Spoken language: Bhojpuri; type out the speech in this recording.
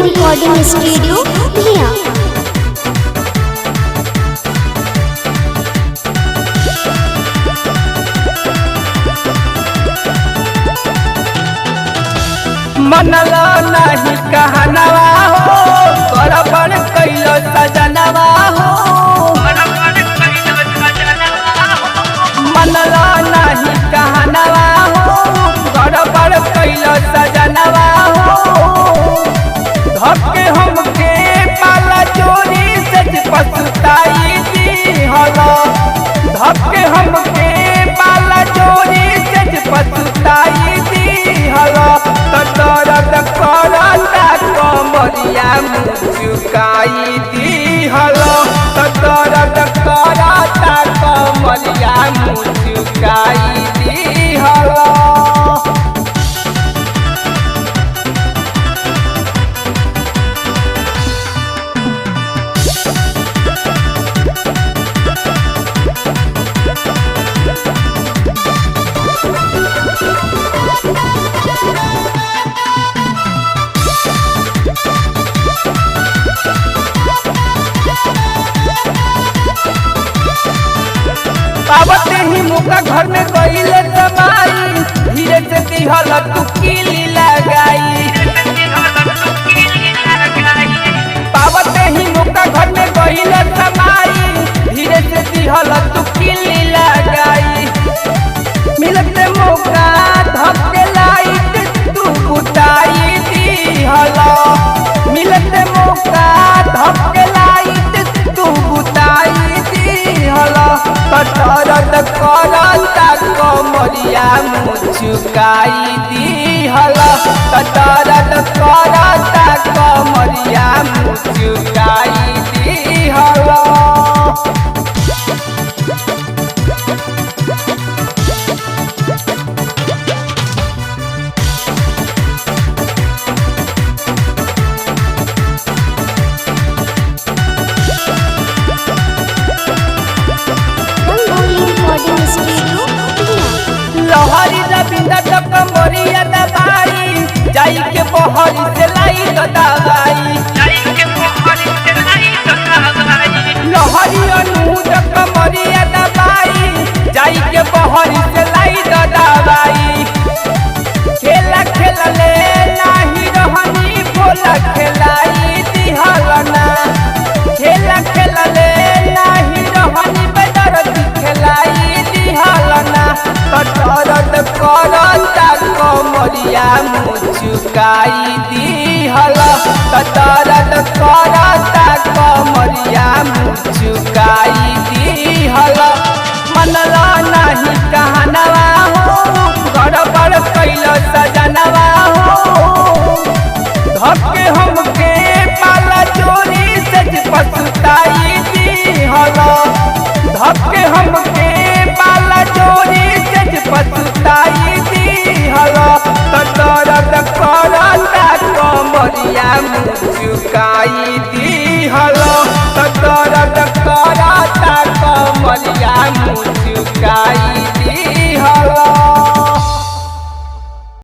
रिकॉर्डिंग स्टूडियो भिया। मनला नहीं कहनवा हो बड़ कैलो सजनवा हो। मनला नहीं कहनवा हो बड़ कैलो सजनवा हो। धक्के हमके पाला चोरी से पछताई दी हलो। धक्के हमके पाला चोरी से पछताई दी हलो। दर्द करता कमरिया मुचुकाई दी हलो। दर्द करता कमरिया मुचुकाई दी हलो। पावते ही मुका घर में गईले दबाई। धीरे से दिहल तू कीली लगाई। पावते ही मुका घर में गईले दबाई। धीरे से दिहल तू कीली लगाई। मिलते मौका धक्के लाइट तू बुताई दिहल। मिलते मौका धक्के लाइट तू बुताई दिहल। दर्द करता कमरिया मुचुकाई दिहल। दर्द करता कमरिया मुचुकाई दिहल। लहरी रविंद्र तक कमरिया दबाई। जाई के बहरी से लाई तो दबाई। लहरी अनु तक कमरिया दबाई। जाई के बहरी से लाई तो दबाई। खेला खेलले नाही रहनी बोला खेलाई दिहलना। खेला खेलले नाही रहनी बेदर खेलाई दिहलना। दर्द करता कमरिया मुचुकाई दिहल। दर्द करता कमरिया मुचुकाई दिहल। मनला नहीं कहनवा हो बड़ कैलो सजनवा हो। धक्के हमके पाला चोरी से पछताई दिहल। धक्के हमके पाला चोरी से पछताई दिहल। दर्द करता कमरिया मुचुकाई दी